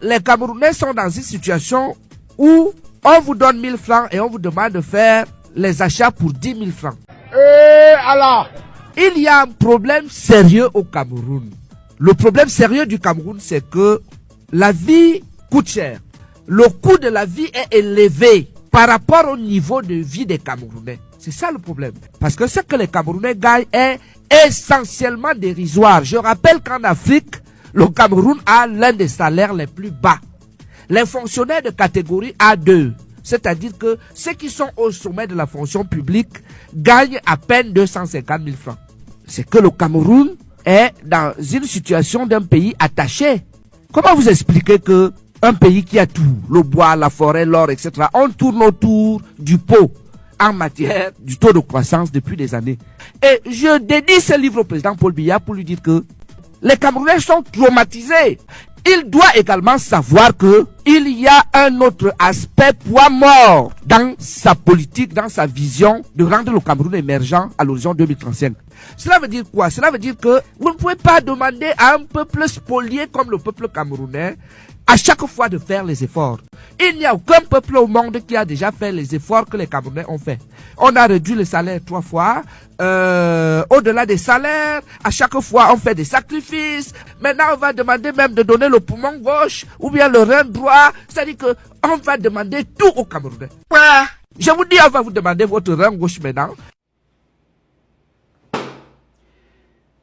Les Camerounais sont dans une situation où on vous donne 1000 francs et on vous demande de faire les achats pour 10 000 francs. Alors, il y a un problème sérieux au Cameroun. Le problème sérieux du Cameroun, c'est que la vie coûte cher. Le coût de la vie est élevé par rapport au niveau de vie des Camerounais. C'est ça le problème. Parce que ce que les Camerounais gagnent est essentiellement dérisoire. Je rappelle qu'en Afrique, le Cameroun a l'un des salaires les plus bas. Les fonctionnaires de catégorie A2, c'est-à-dire que ceux qui sont au sommet de la fonction publique, gagnent à peine 250 000 francs. C'est que le Cameroun est dans une situation d'un pays attaché. Comment vous expliquez que un pays qui a tout, le bois, la forêt, l'or, etc., on tourne autour du pot en matière du taux de croissance depuis des années. Et je dédie ce livre au président Paul Biya pour lui dire que les Camerounais sont traumatisés. Il doit également savoir que il y a un autre aspect poids mort dans sa politique, dans sa vision de rendre le Cameroun émergent à l'horizon 2035. Cela veut dire quoi? Cela veut dire que vous ne pouvez pas demander à un peuple spolié comme le peuple camerounais à chaque fois de faire les efforts. Il n'y a aucun peuple au monde qui a déjà fait les efforts que les Camerounais ont fait. On a réduit le salaire 3 fois. Au-delà des salaires, à chaque fois on fait des sacrifices. Maintenant on va demander même de donner le poumon gauche ou bien le rein droit. C'est-à-dire que on va demander tout aux Camerounais. Je vous dis, on va vous demander votre rein gauche maintenant.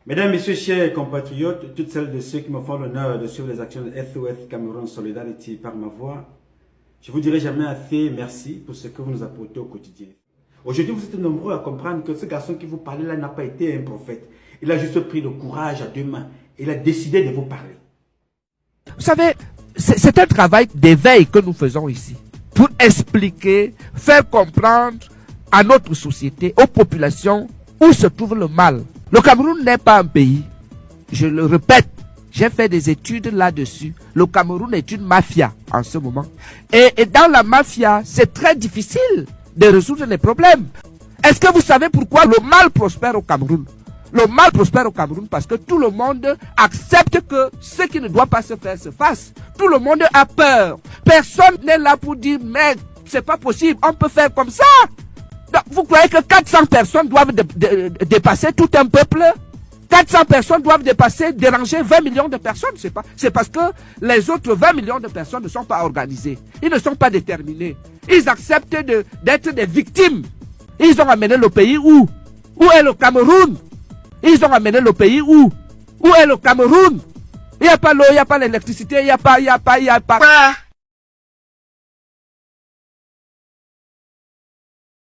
Mesdames, Messieurs, chers compatriotes, toutes celles de ceux qui me font l'honneur de suivre les actions de SOS Cameroun Solidarity par ma voix, je vous dirai jamais assez merci pour ce que vous nous apportez au quotidien. Aujourd'hui, vous êtes nombreux à comprendre que ce garçon qui vous parlait là n'a pas été un prophète. Il a juste pris le courage à deux mains. Il a décidé de vous parler. Vous savez, c'est un travail d'éveil que nous faisons ici. Pour expliquer, faire comprendre à notre société, aux populations, où se trouve le mal. Le Cameroun n'est pas un pays. Je le répète, j'ai fait des études là-dessus. Le Cameroun est une mafia en ce moment. Et dans la mafia, c'est très difficile de résoudre les problèmes. Est-ce que vous savez pourquoi le mal prospère au Cameroun? Le mal prospère au Cameroun parce que tout le monde accepte que ce qui ne doit pas se faire se fasse. Tout le monde a peur. Personne n'est là pour dire mais c'est pas possible, on peut faire comme ça. Donc, vous croyez que 400 personnes doivent dépasser tout un peuple? 400 personnes doivent déranger 20 millions de personnes. C'est parce que les autres 20 millions de personnes ne sont pas organisées. Ils ne sont pas déterminés. Ils acceptent d'être des victimes. Ils ont amené le pays où? Où est le Cameroun? Ils ont amené le pays où? Où est le Cameroun? Il n'y a pas l'eau, il n'y a pas l'électricité, il n'y a pas.